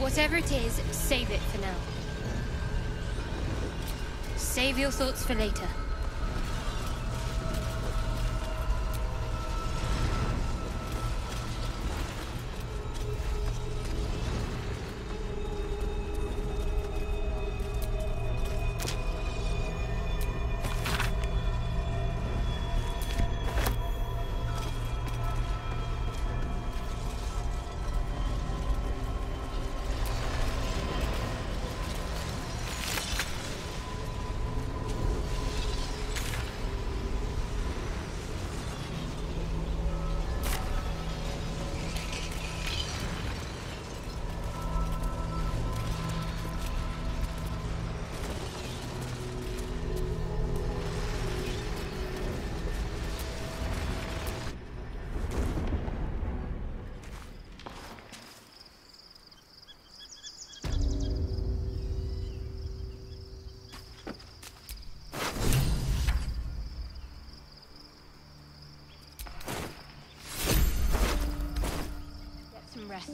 Whatever it is, save it for now. Save your thoughts for later. Rest.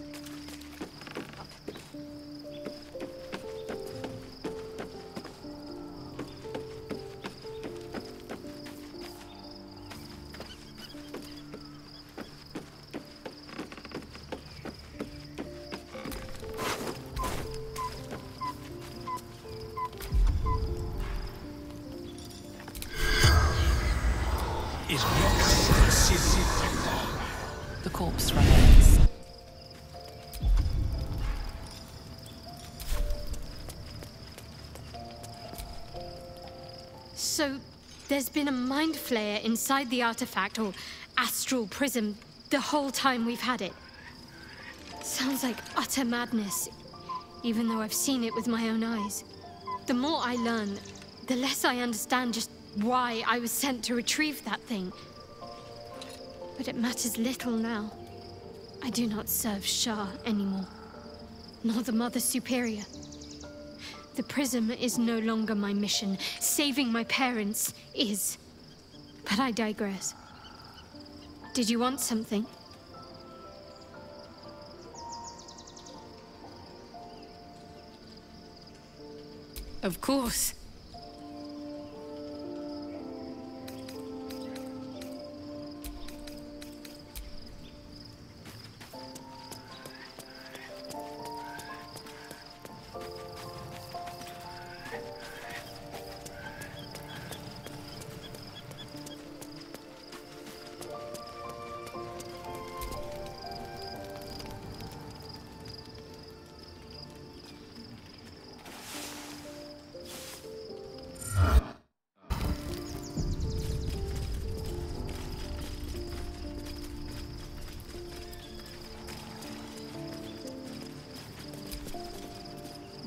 The corpse remains. So, there's been a mind flayer inside the artifact, or astral prism, the whole time we've had it. Sounds like utter madness, even though I've seen it with my own eyes. The more I learn, the less I understand just why I was sent to retrieve that thing. But it matters little now. I do not serve Shah anymore, nor the Mother Superior. The prism is no longer my mission. Saving my parents is. But I digress. Did you want something? Of course.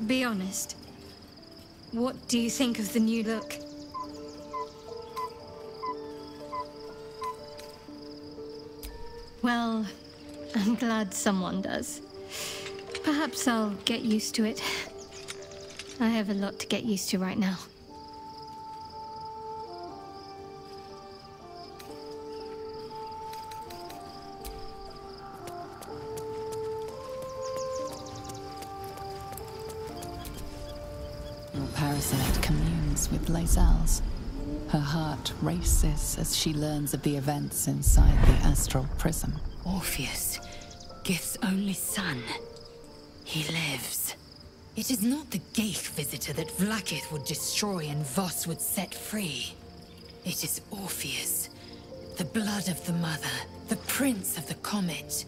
Be honest. What do you think of the new look? Well, I'm glad someone does. Perhaps I'll get used to it. I have a lot to get used to right now. Parasite communes with Lae'zel's. Her heart races as she learns of the events inside the astral prism. Orpheus, Gith's only son. He lives. It is not the Ghaik visitor that Vlaakith would destroy and Voss would set free. It is Orpheus, the blood of the mother, the prince of the comet.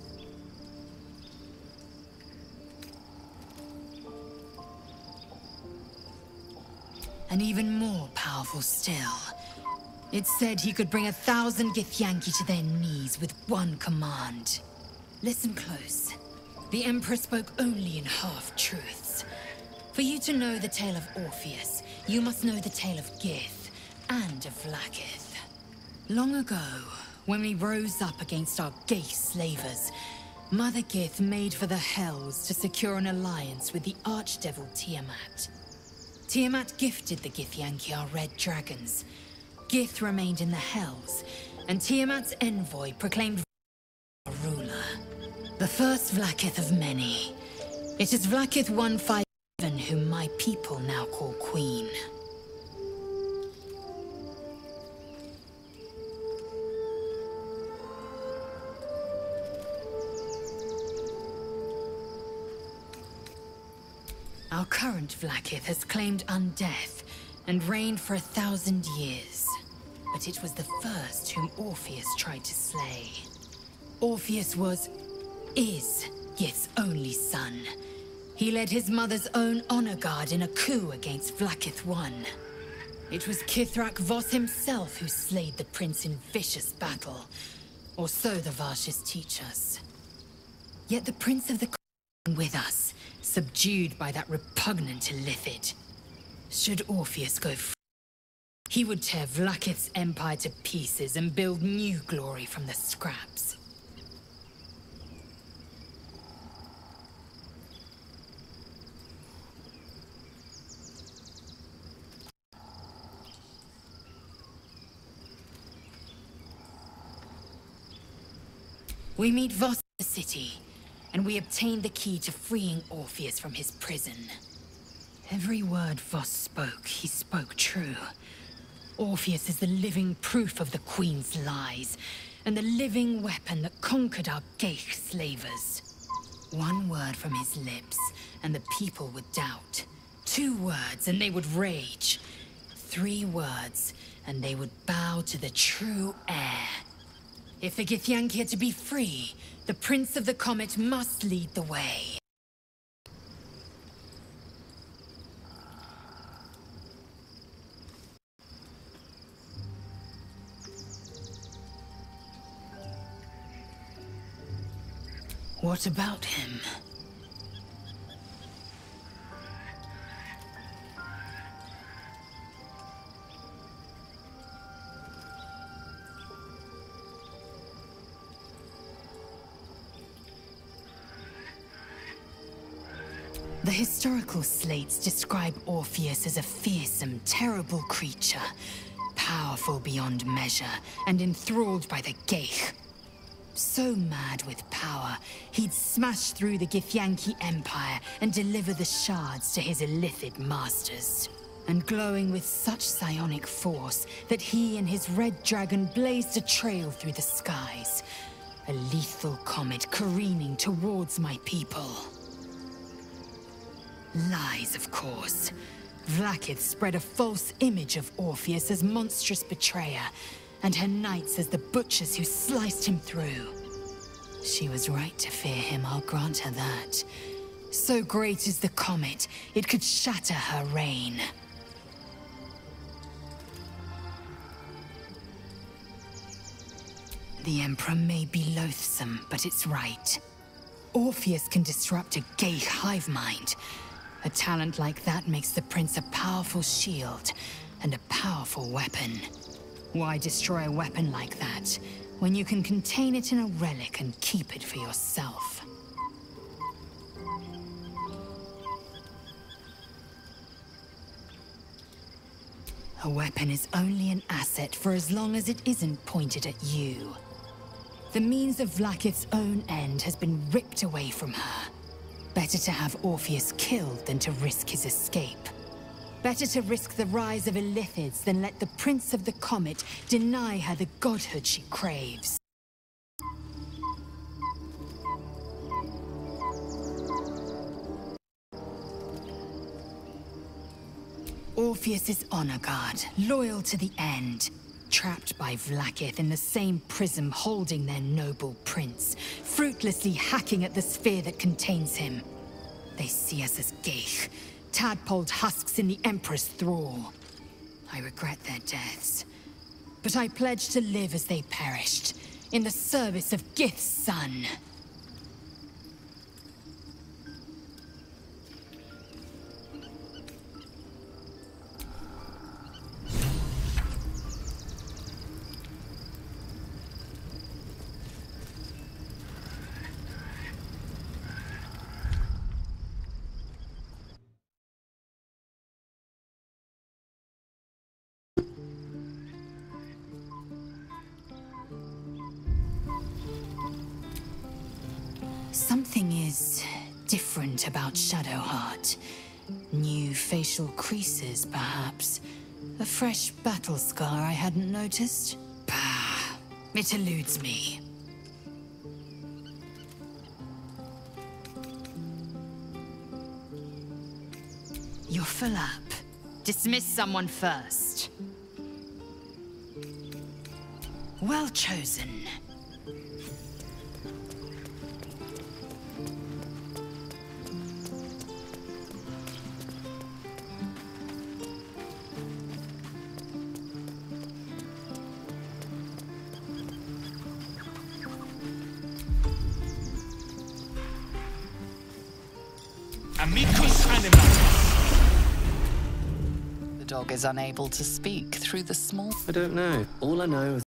And even more powerful still. It said he could bring 1,000 Githyanki to their knees with one command. Listen close. The Emperor spoke only in half-truths. For you to know the tale of Orpheus, you must know the tale of Gith and of Vlaakith. Long ago, when we rose up against our Ghaik slavers, Mother Gith made for the Hells to secure an alliance with the Archdevil Tiamat. Tiamat gifted the Githyanki our red dragons. Gith remained in the Hells, and Tiamat's envoy proclaimed a ruler. The first Vlaakith of many. It is Vlaakith 157 whom my people now call Queen. Our current Vlaakith has claimed undeath and reigned for 1,000 years. But it was the first whom Orpheus tried to slay. Orpheus is Gith's only son. He led his mother's own honor guard in a coup against Vlaakith I. It was Kithrak Voss himself who slayed the prince in vicious battle, or so the Varshas teach us. Yet the prince of the with us, subdued by that repugnant illithid. Should Orpheus go free, he would tear Vlaakith's empire to pieces and build new glory from the scraps. We meet Voss in the city, and we obtain the key to freeing Orpheus from his prison. Every word Voss spoke, he spoke true. Orpheus is the living proof of the Queen's lies, and the living weapon that conquered our Geich slavers. One word from his lips, and the people would doubt. 2 words, and they would rage. 3 words, and they would bow to the true heir. If the Githyanki are to be free, the Prince of the Comet must lead the way. What about him? The historical slates describe Orpheus as a fearsome, terrible creature, powerful beyond measure, and enthralled by the Geich. So mad with power, he'd smash through the Githyanki Empire and deliver the shards to his illithid masters. And glowing with such psionic force that he and his red dragon blazed a trail through the skies. A lethal comet careening towards my people. Lies, of course. Vlaakith spread a false image of Orpheus as monstrous betrayer, and her knights as the butchers who sliced him through. She was right to fear him, I'll grant her that. So great is the comet, it could shatter her reign. The Emperor may be loathsome, but it's right. Orpheus can disrupt a Geich hive mind. A talent like that makes the Prince a powerful shield and a powerful weapon. Why destroy a weapon like that, when you can contain it in a relic and keep it for yourself? A weapon is only an asset for as long as it isn't pointed at you. The means of Vlaakith's own end has been ripped away from her. Better to have Orpheus killed than to risk his escape. Better to risk the rise of illithids than let the Prince of the Comet deny her the godhood she craves. Orpheus is honor guard, loyal to the end. Trapped by Vlaakith in the same prism holding their noble prince, fruitlessly hacking at the sphere that contains him. They see us as Geich, tadpoled husks in the Emperor's thrall. I regret their deaths, but I pledge to live as they perished, in the service of Gith's son. Something is different about Shadowheart? New facial creases, perhaps? A fresh battle scar I hadn't noticed? Bah, it eludes me. You're full up. Dismiss someone first. Well chosen. Amicus animatus. The dog is unable to speak through the small... I don't know. All I know is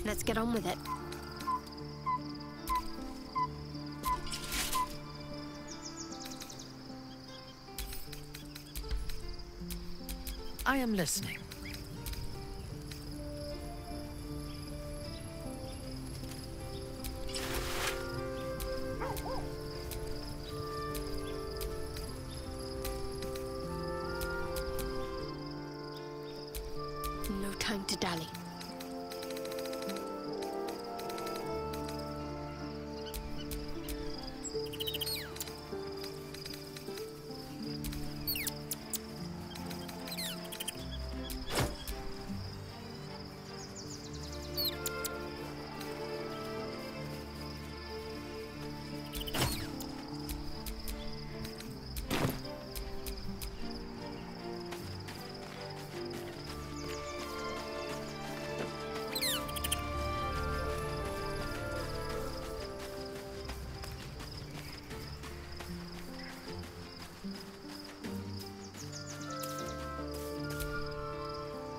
Let's get on with it. I am listening. No time to dally.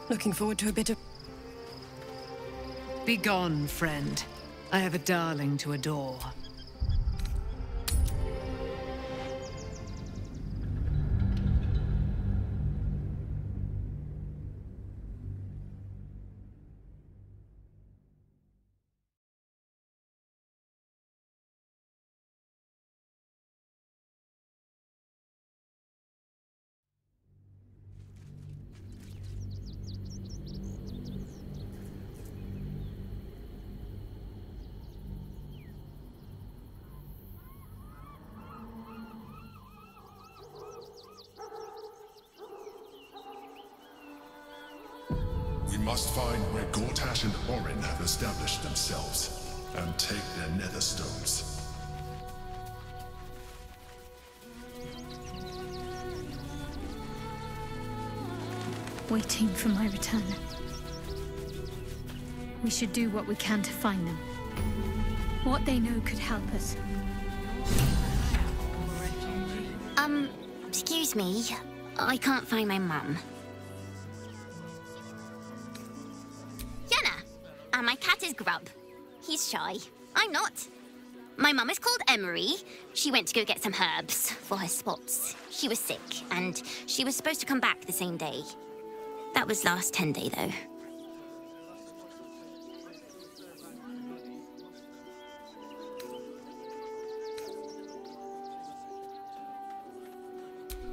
Looking forward to a bit of... Be gone, friend. I have a darling to adore. We must find where Gortash and Orin have established themselves, and take their nether stones. Waiting for my return. We should do what we can to find them. What they know could help us. Excuse me. I can't find my mum. My cat is Grub. He's shy. I'm not. My mum is called Emery. She went to go get some herbs for her spots. She was sick, and she was supposed to come back the same day. That was last 10-day, though.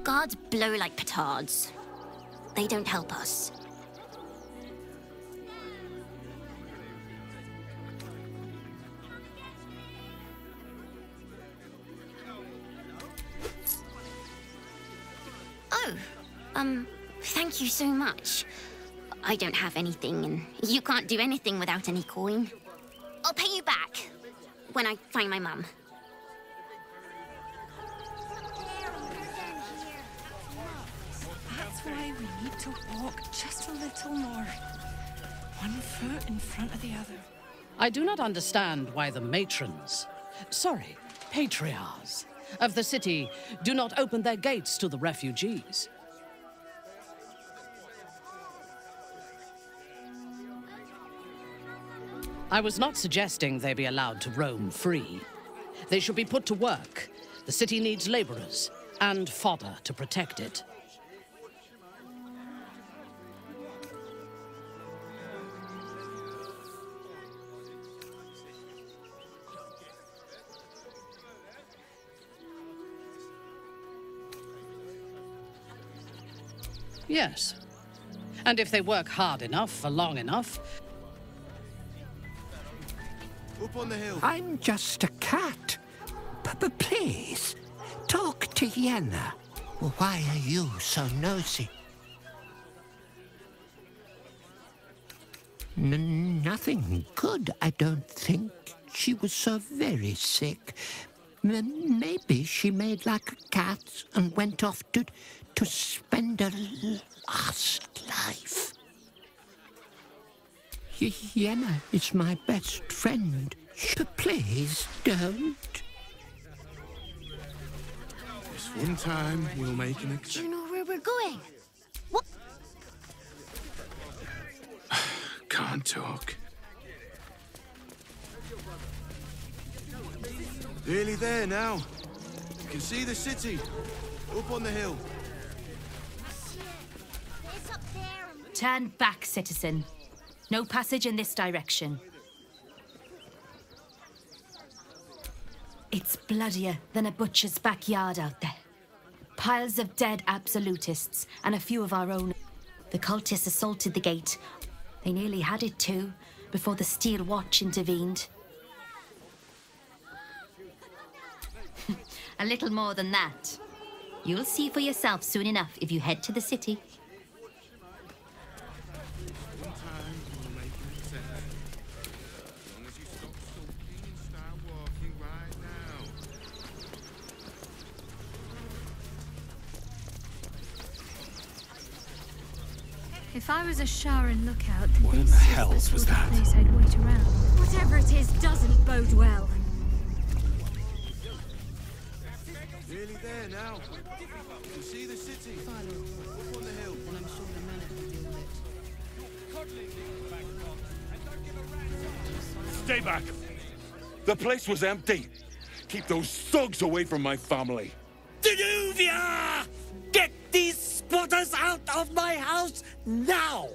Guards blow like petards. They don't help us. Thank you so much. I don't have anything, and you can't do anything without any coin. I'll pay you back when I find my mum. That's why we need to walk just a little more. One foot in front of the other. I do not understand why the matrons, patriarchs of the city do not open their gates to the refugees. I was not suggesting they be allowed to roam free. They should be put to work. The city needs laborers and fodder to protect it. Yes. And if they work hard enough for long enough... Up on the hill. I'm just a cat. But please, talk to Yenna. Why are you so nosy? Nothing good, I don't think. She was so very sick. Maybe she made like a cat and went off to spend her last life. Yenna is my best friend. Please don't. This one time we'll make an exception. Do you know where we're going? What? Can't talk. Nearly there now. You can see the city. Up on the hill. Turn back, citizen. No passage in this direction. It's bloodier than a butcher's backyard out there. Piles of dead absolutists and a few of our own. The cultists assaulted the gate. They nearly had it too, before the Steel Watch intervened. A little more than that. You'll see for yourself soon enough if you head to the city. If I was a Sharan lookout, What in the hells was that? Place I'd wait around. Whatever it is doesn't bode well. Nearly there now. You can see the city. Up on the hill. And I'm sure the man will deal with it. Stay back! The place was empty. Keep those thugs away from my family. Danuvia! Get these spotters out of my house now!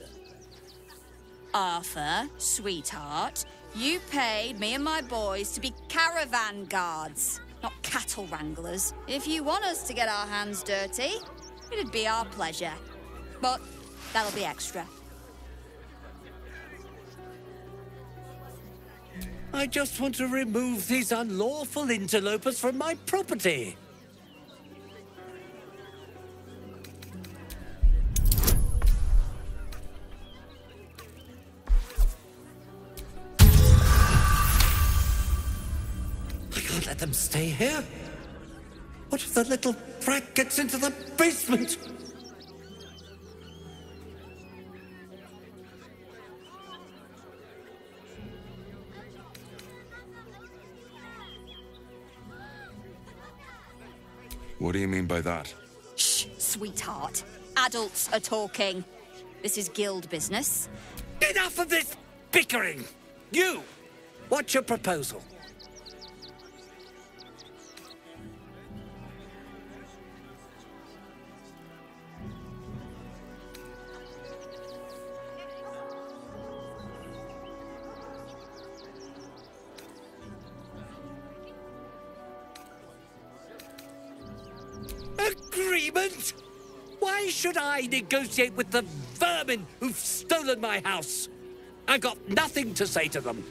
Arthur, sweetheart, you paid me and my boys to be caravan guards, not cattle wranglers. If you want us to get our hands dirty, it'd be our pleasure. But that'll be extra. I just want to remove these unlawful interlopers from my property. I can't let them stay here. What if the little brat gets into the basement? What do you mean by that? Shh, sweetheart. Adults are talking. This is guild business. Enough of this bickering! You! What's your proposal? Agreement? Why should I negotiate with the vermin who've stolen my house? I've got nothing to say to them.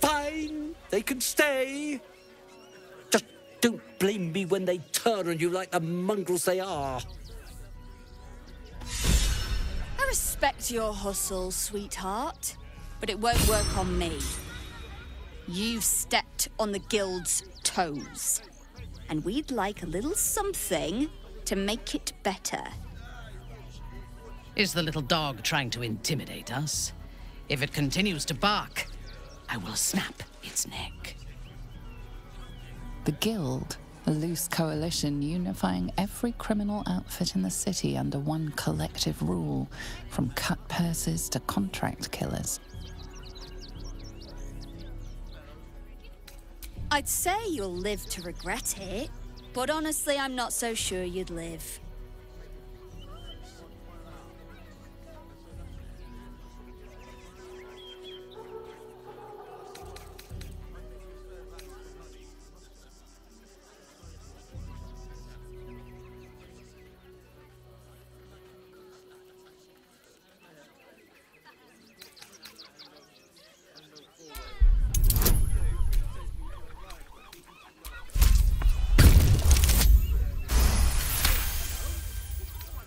Fine. They can stay. Just don't blame me when they turn on you like the mongrels they are. I respect your hustle, sweetheart, but it won't work on me. You've stepped on the guild's toes, and we'd like a little something to make it better. Is the little dog trying to intimidate us? If it continues to bark, I will snap its neck. The Guild, a loose coalition unifying every criminal outfit in the city under one collective rule, from cut purses to contract killers. I'd say you'll live to regret it, but honestly, I'm not so sure you'd live.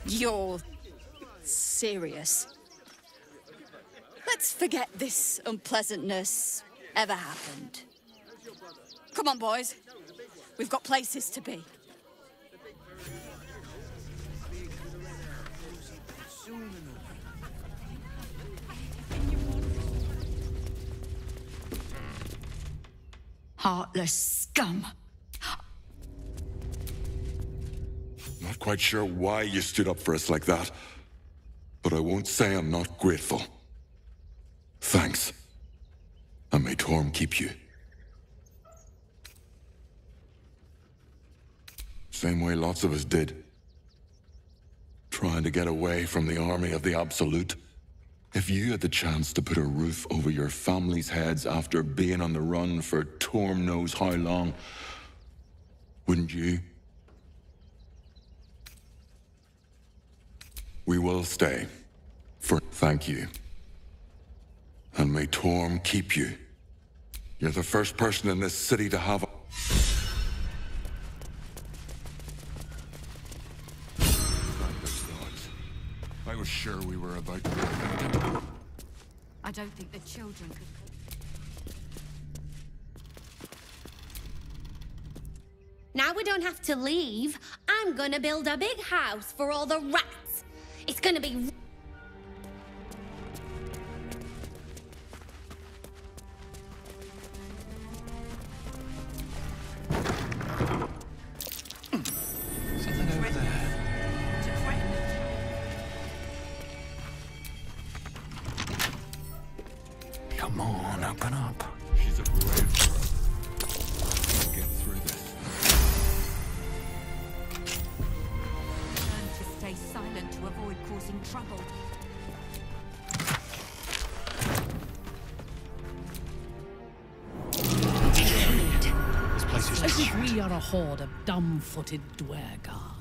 You're serious? Let's forget this unpleasantness ever happened. Come on, boys. We've got places to be. Heartless scum. Not quite sure why you stood up for us like that, but I won't say I'm not grateful. Thanks. And may Torm keep you. Same way lots of us did. Trying to get away from the army of the Absolute. If you had the chance to put a roof over your family's heads after being on the run for Torm knows how long, wouldn't you? We will stay. Thank you. And may Torm keep you. You're the first person in this city to have a... I was sure we were about to... I don't think the children could... Now we don't have to leave. I'm gonna build a big house for all the rats. It's gonna be... Something over there. Come on, open up. She's a brave girl. We'll get through this. Learn to stay silent to avoid causing trouble. This place is As if we are a horde of dumb-footed dwergar.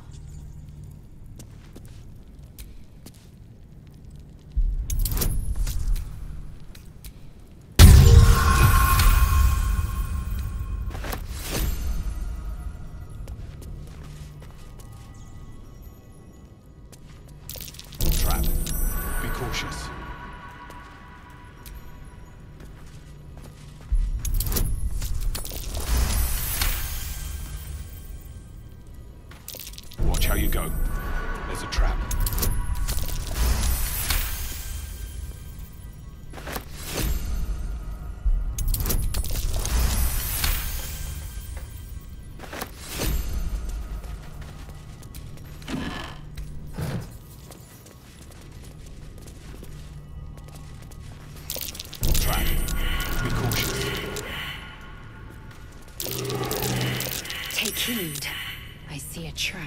trap. Be cautious. Watch how you go. There's a trap. Trap. Be cautious. Take heed. I see a trap.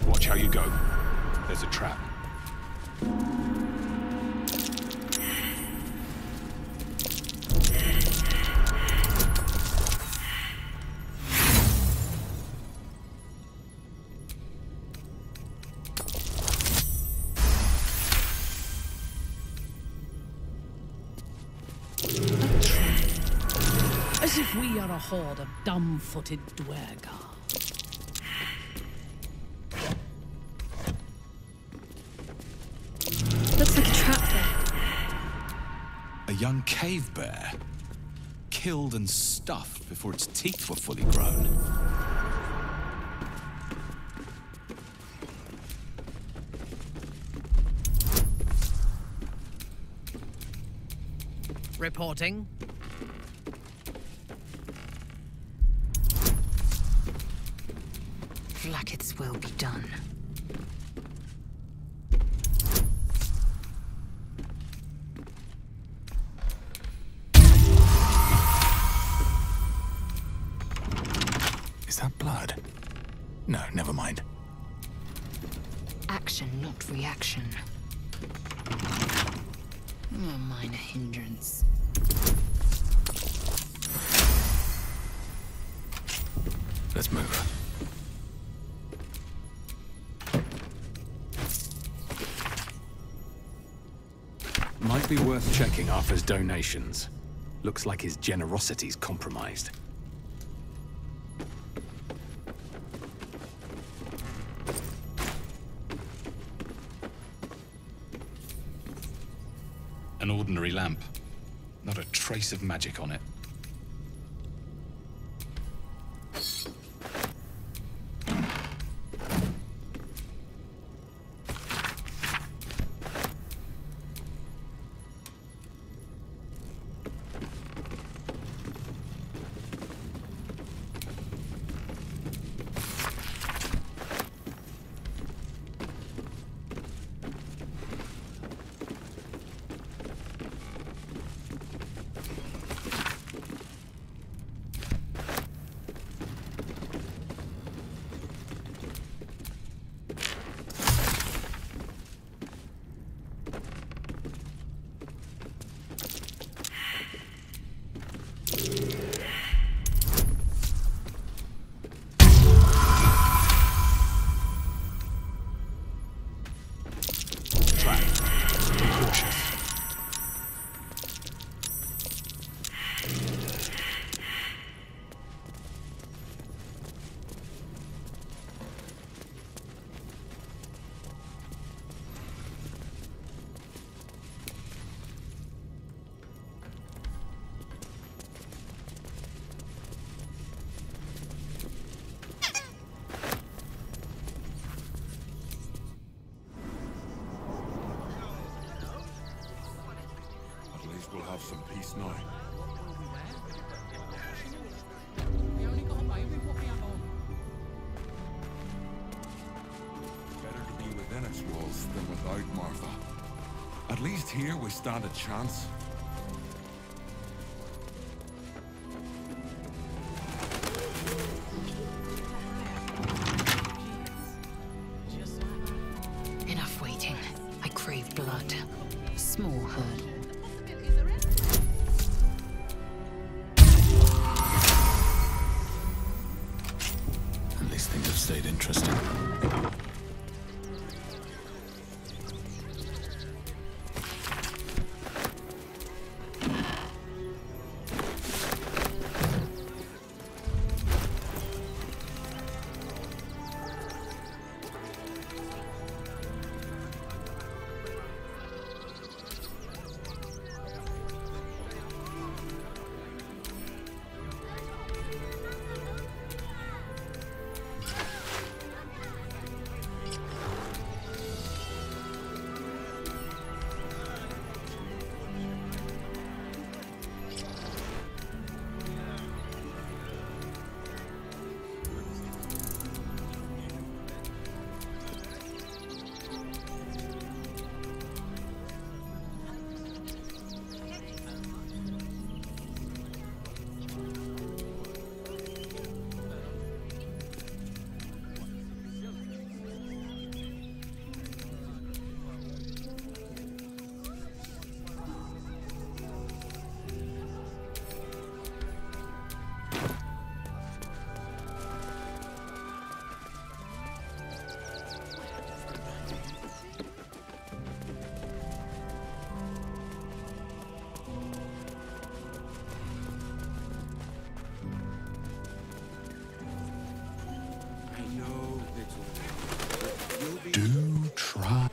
Watch how you go. There's a trap. As if we are a horde of dumb-footed dwergar. Looks like a trap there. A young cave bear. Killed and stuffed before its teeth were fully grown. Reporting. Vlaakith's will be done. Is that blood? No, never mind. Action, not reaction. A minor hindrance. Let's move. Might be worth checking Arthur's donations. Looks like his generosity's compromised. An ordinary lamp. Not a trace of magic on it. least we'll have some peace now. Better to be within its walls than without, Martha. At least here we stand a chance. Enough waiting. I crave blood. Small hurdle. At least things have stayed interesting. Do try.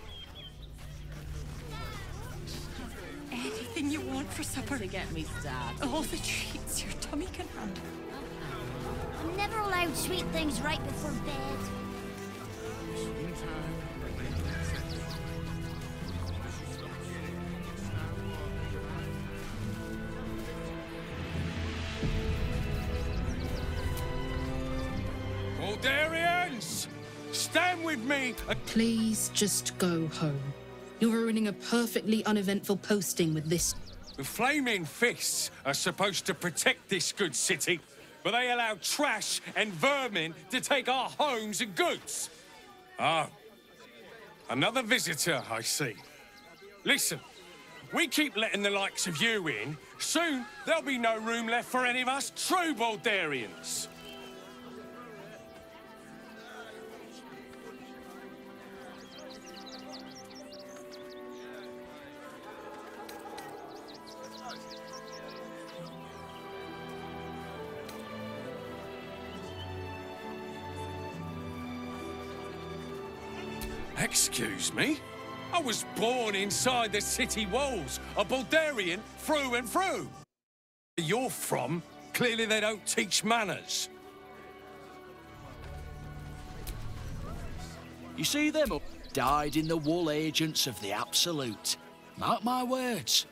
Anything you want for supper to get me started. All the treats your tummy can handle. I'm never allowed sweet things right before bed. Baldurians! Stand with me! Please just go home. You're ruining a perfectly uneventful posting with this. The Flaming Fists are supposed to protect this good city, but they allow trash and vermin to take our homes and goods. Oh, another visitor, I see. Listen, we keep letting the likes of you in, soon there'll be no room left for any of us true Baldurians. Excuse me? I was born inside the city walls, a Baldurian through and through. Where you're from, clearly they don't teach manners. You see them up? Died in the wool agents of the Absolute. Mark my words.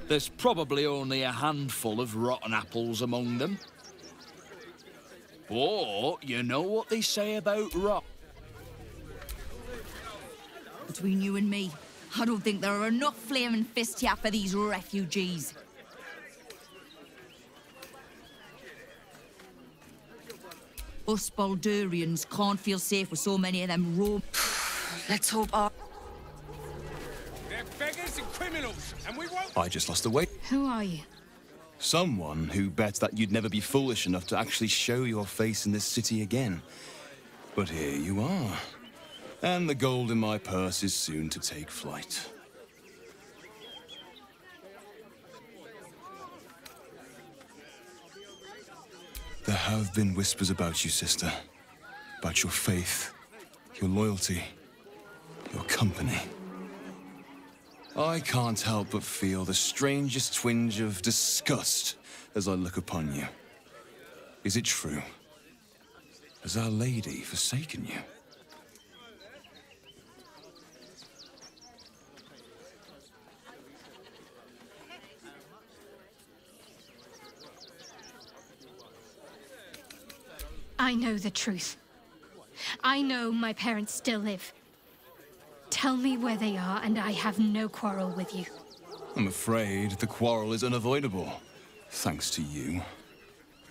There's probably only a handful of rotten apples among them. But you know what they say about rot. Between you and me, I don't think there are enough flaming fists here for these refugees. Us Baldurians can't feel safe with so many of them roam. Let's hope our... They're beggars and criminals, and we won't... I just lost a weight. Who are you? Someone who bet that you'd never be foolish enough to actually show your face in this city again. But here you are. And the gold in my purse is soon to take flight. There have been whispers about you, sister. About your faith, your loyalty, your company. I can't help but feel the strangest twinge of disgust as I look upon you. Is it true? Has Our Lady forsaken you? I know the truth. I know my parents still live. Tell me where they are, and I have no quarrel with you. I'm afraid the quarrel is unavoidable, thanks to you.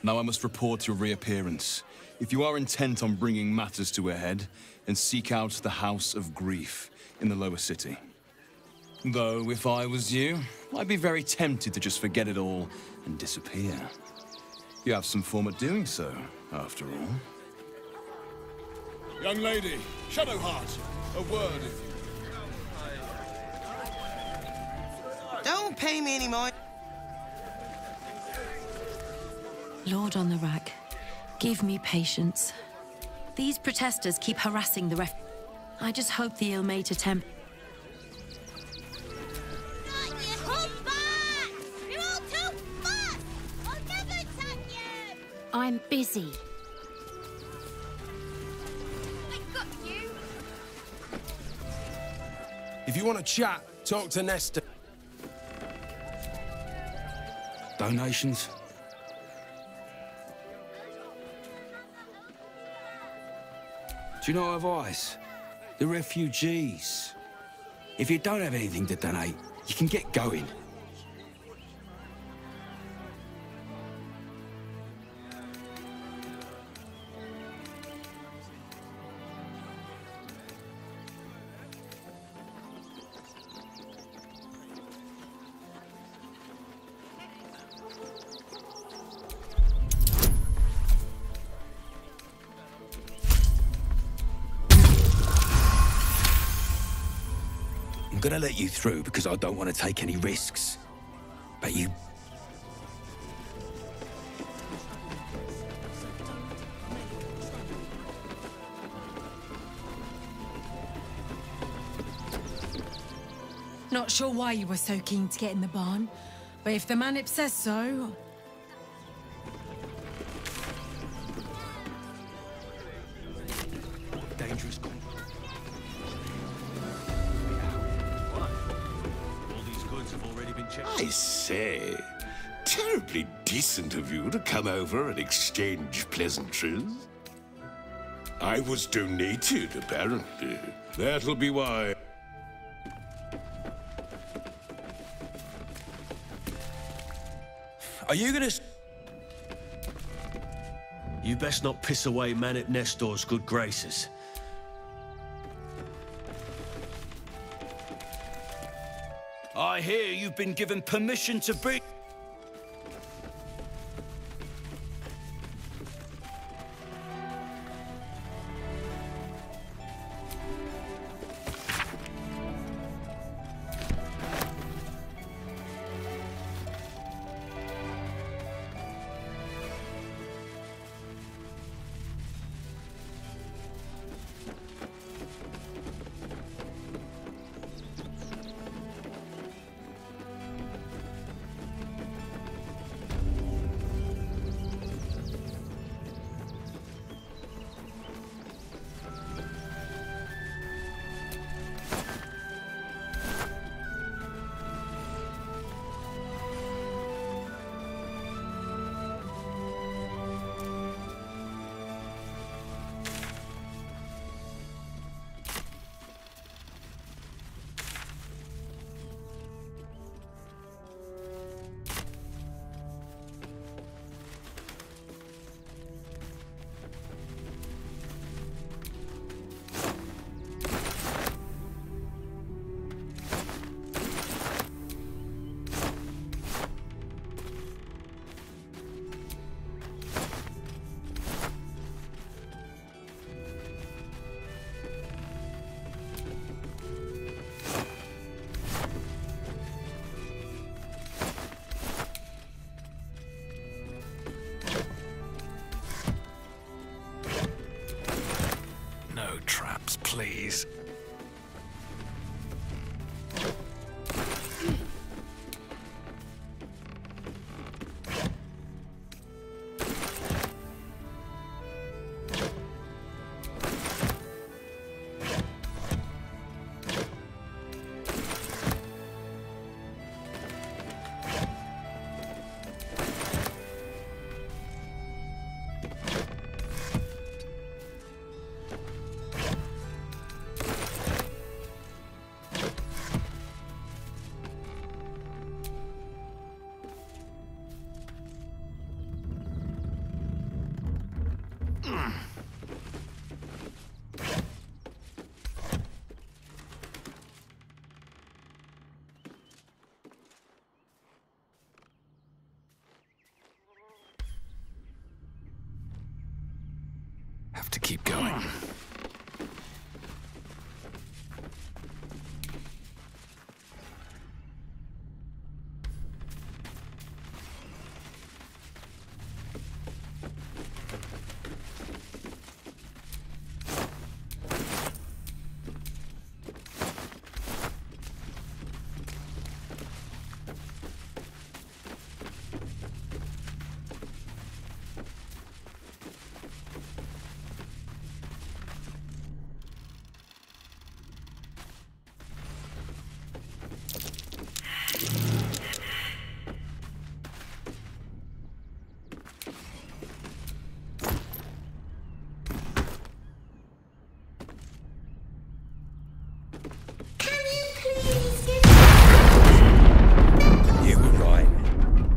Now I must report your reappearance. If you are intent on bringing matters to a head, then seek out the House of Grief in the lower city. Though, if I was you, I'd be very tempted to just forget it all and disappear. You have some form at doing so, after all. Young lady, Shadowheart, a word if you... Don't pay me any mind. Lord on the rack, give me patience. These protesters keep harassing the ref... I just hope the ill-mate attempt... I'm busy. If you want to chat, talk to Nestor. Donations? Do you know advice? The refugees. If you don't have anything to donate, you can get going. I'm gonna let you through because I don't want to take any risks. But you... Not sure why you were so keen to get in the barn, but if the manip says so... Dangerous. I say, terribly decent of you to come over and exchange pleasantries. I was donated, apparently. That'll be why. Are you gonna... You best not piss away Manip Nestor's good graces. I hear you've been given permission to be... Please. to keep going.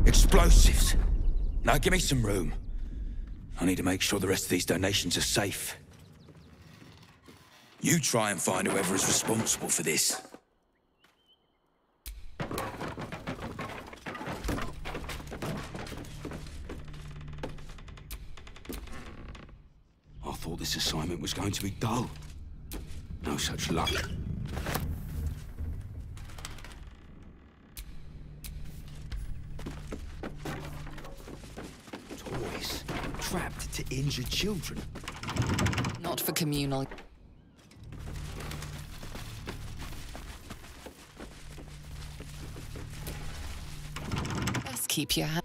Explosives. Now give me some room. I need to make sure the rest of these donations are safe. You try and find whoever is responsible for this. I thought this assignment was going to be dull. No such luck. Trapped to injured children. Not for communal. Best keep your hand.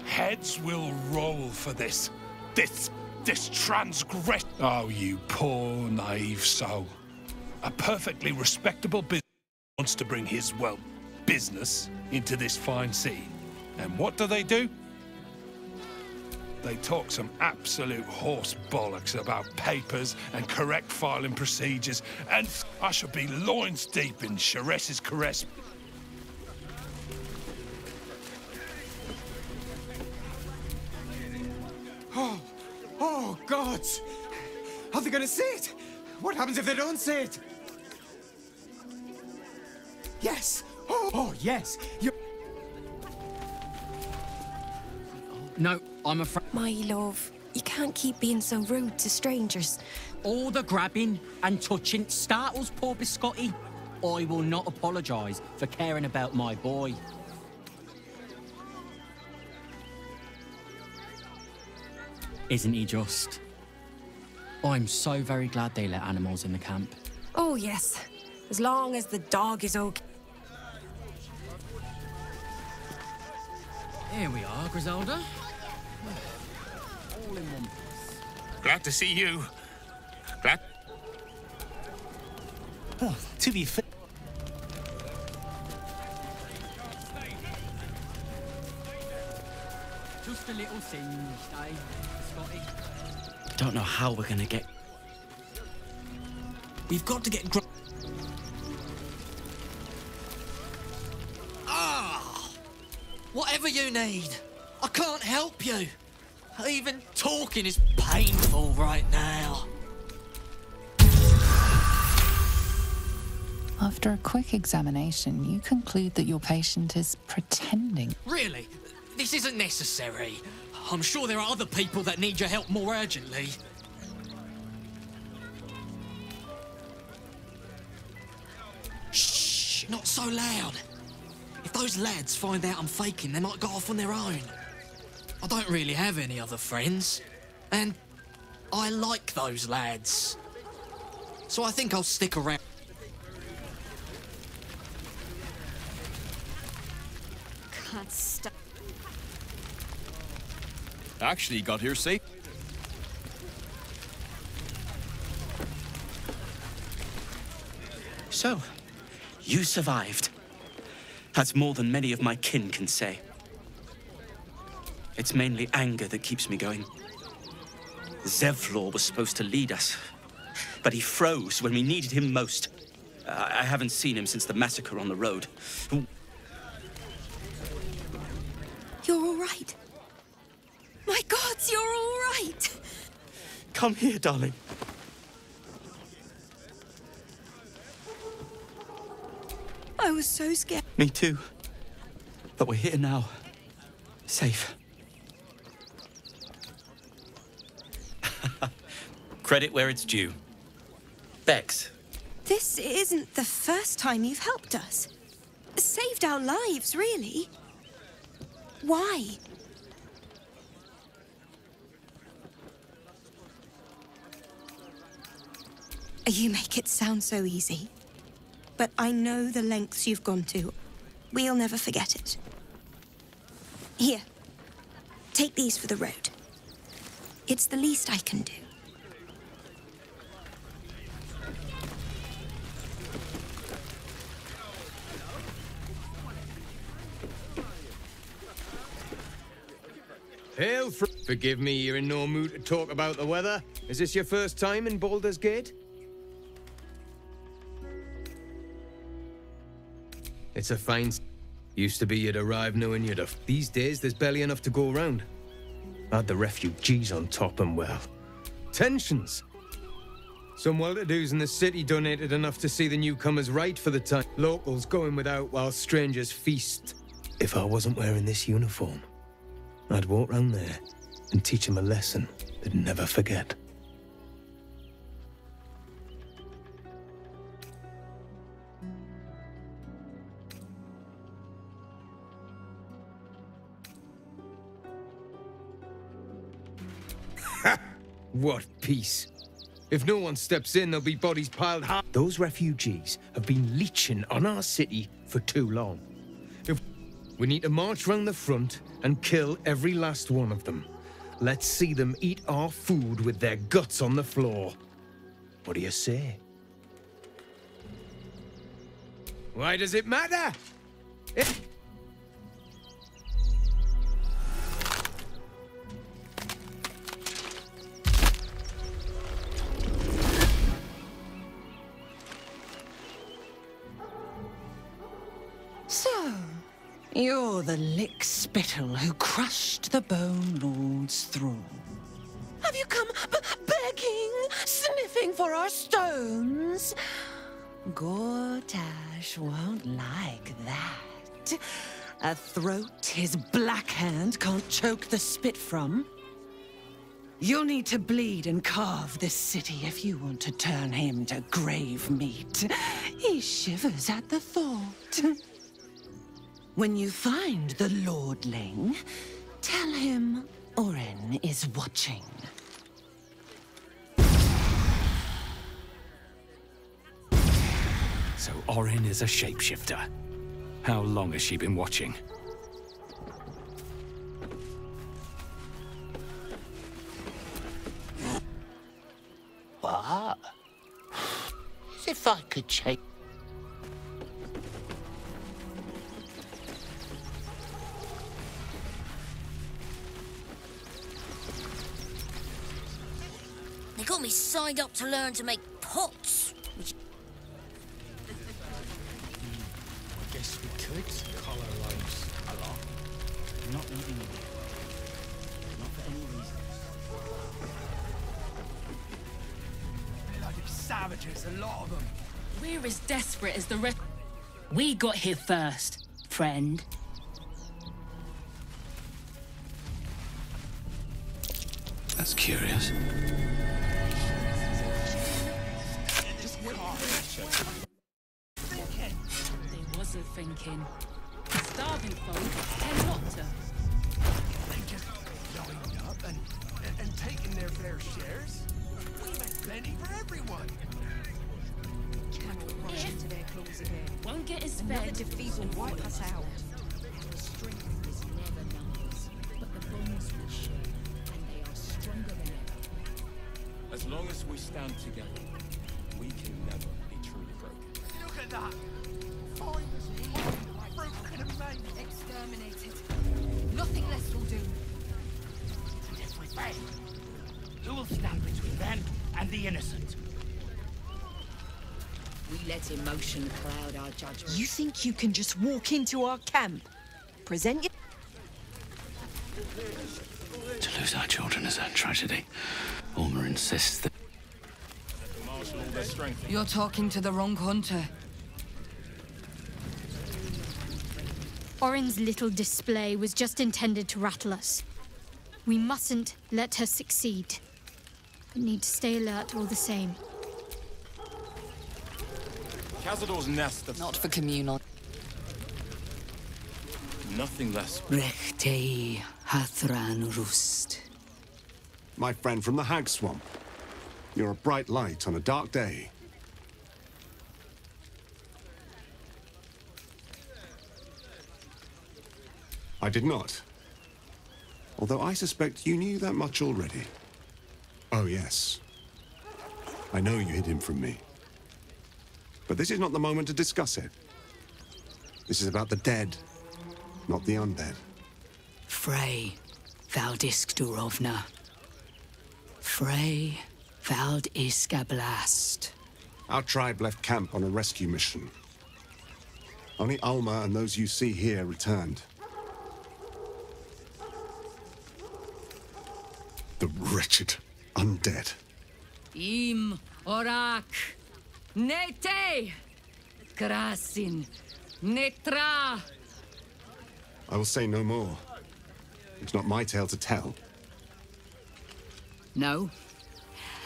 Heads will roll for this transgression. Oh, you poor, naive soul. A perfectly respectable business wants to bring his, well, business into this fine city. And what do? They talk some absolute horse bollocks about papers and correct filing procedures, and I shall be loins deep in Sharess's caress. Oh, God! Are they gonna see it? What happens if they don't see it? Yes! Oh, yes! No, I'm afraid... My love, you can't keep being so rude to strangers. All the grabbing and touching startles poor Biscotti. I will not apologise for caring about my boy. Isn't he just? I'm so very glad they let animals in the camp. Oh, yes. As long as the dog is okay. Here we are, Griselda. All in one piece. Glad to see you. Glad. Oh, to be fair. Just a little singed, eh, Scotty? Don't know how we're gonna get... We've got to get... Ah! Whatever you need. I can't help you. Even talking is painful right now. After a quick examination, you conclude that your patient is pretending. Really? This isn't necessary. I'm sure there are other people that need your help more urgently. Shh! Not so loud. If those lads find out I'm faking, they might go off on their own. I don't really have any other friends. And I like those lads. So I think I'll stick around. Can't stop. Actually got here safe. So, you survived. That's more than many of my kin can say. It's mainly anger that keeps me going. Zevlor was supposed to lead us, but he froze when we needed him most. I haven't seen him since the massacre on the road. You're all right. My gods, you're all right. Come here, darling. I was so scared. Me too. But we're here now. Safe. Credit where it's due. Bex. This isn't the first time you've helped us. Saved our lives, really. Why? You make it sound so easy. But I know the lengths you've gone to. We'll never forget it. Here. Take these for the road. It's the least I can do. Hail from... Forgive me, you're in no mood to talk about the weather. Is this your first time in Baldur's Gate? It's a fine... Used to be you'd arrive knowing you'd have... These days, there's barely enough to go around. Add the refugees on top and, well... Tensions! Some well-to-dos in the city donated enough to see the newcomers right for the time. Locals going without while strangers feast. If I wasn't wearing this uniform, I'd walk round there and teach them a lesson they'd never forget. What peace. If no one steps in, there'll be bodies piled high. Those refugees have been leeching on our city for too long. We need to march round the front and kill every last one of them. Let's see them eat our food with their guts on the floor. What do you say? Why does it matter? So, you're the lick-spittle who crushed the Bone Lord's thrall. Have you come begging, sniffing for our stones? Gortash won't like that. A throat his black hand can't choke the spit from. You'll need to bleed and carve this city if you want to turn him to grave meat. He shivers at the thought. When you find the Lordling, tell him Orin is watching. So Orin is a shapeshifter. How long has she been watching? What? As if I could change. They got me signed up to learn to make pots. I guess we could collar loads a lot. Not needing it. Not for any reason. Bloody savages, a lot of them. We're as desperate as the rest. We got here first, friend. That's curious. They wasn't thinking. Starving folk tend not to. They just lined up and taking their fair shares. We make plenty for everyone. Cannot rush into their clothes again. Won't get his fed. Another defeat will wipe us out. Our strength is never numbers, but the bones we share, and they are stronger than ever. As long as we stand together, we can never be truly broken. Look at that. Broken and made. Exterminated. Nothing less will do. And if we fail, who will stand between them and the innocent? We let emotion cloud our judgment. You think you can just walk into our camp, present your... To lose our children is a tragedy. Ulmer insists that... You're talking to the wrong hunter. Orin's little display was just intended to rattle us. We mustn't let her succeed, but need to stay alert all the same. Cazador's nest of... Not for communal. Nothing less. Rechtei Hathran Rust. My friend from the Hag Swamp. You're a bright light on a dark day. I did not. Although I suspect you knew that much already. Oh, yes. I know you hid him from me. But this is not the moment to discuss it. This is about the dead, not the undead. Frey Valdisk Durovna. Frey Valdiskablast. Our tribe left camp on a rescue mission. Only Alma and those you see here returned. The wretched undead. Im Orak. Nete. Krasin. Netra. I will say no more. It's not my tale to tell. No.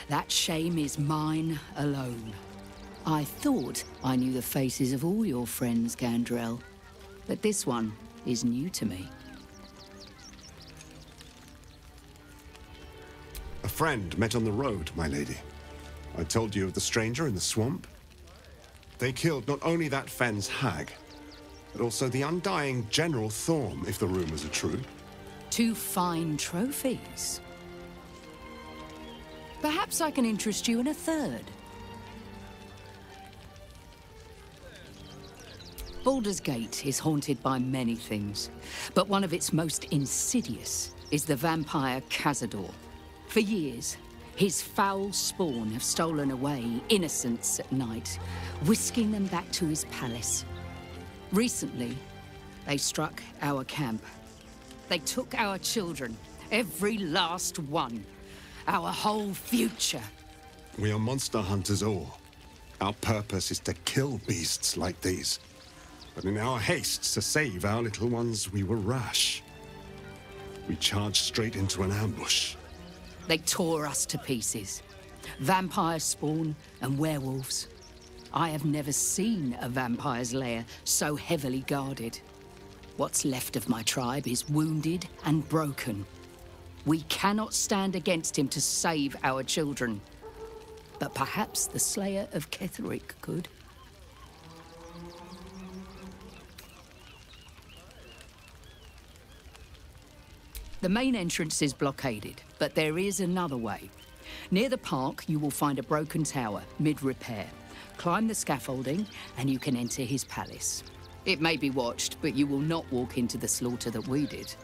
That shame is mine alone. I thought I knew the faces of all your friends, Gandrel. But this one is new to me. A friend met on the road, my lady. I told you of the stranger in the swamp. They killed not only that fen's hag, but also the undying General Thorm, if the rumors are true. 2 fine trophies. Perhaps I can interest you in a third. Baldur's Gate is haunted by many things, but one of its most insidious is the vampire Cazador. For years, his foul spawn have stolen away innocents at night, whisking them back to his palace. Recently, they struck our camp. They took our children, every last one, our whole future. We are monster hunters all. Our purpose is to kill beasts like these. But in our haste to save our little ones, we were rash. We charged straight into an ambush. They tore us to pieces. Vampire spawn and werewolves. I have never seen a vampire's lair so heavily guarded. What's left of my tribe is wounded and broken. We cannot stand against him to save our children. But perhaps the Slayer of Ketheric could. The main entrance is blockaded, but there is another way. Near the park, you will find a broken tower, mid-repair. Climb the scaffolding, and you can enter his palace. It may be watched, but you will not walk into the slaughter that we did.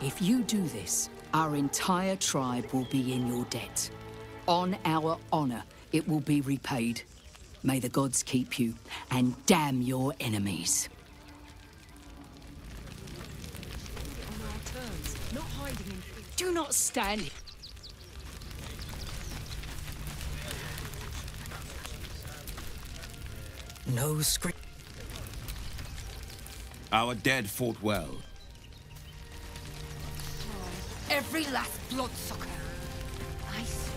If you do this, our entire tribe will be in your debt. On our honor, it will be repaid. May the gods keep you, and damn your enemies. On our terms, not hiding in... Do not stand. No scream. Our dead fought well. Every last bloodsucker. Nice.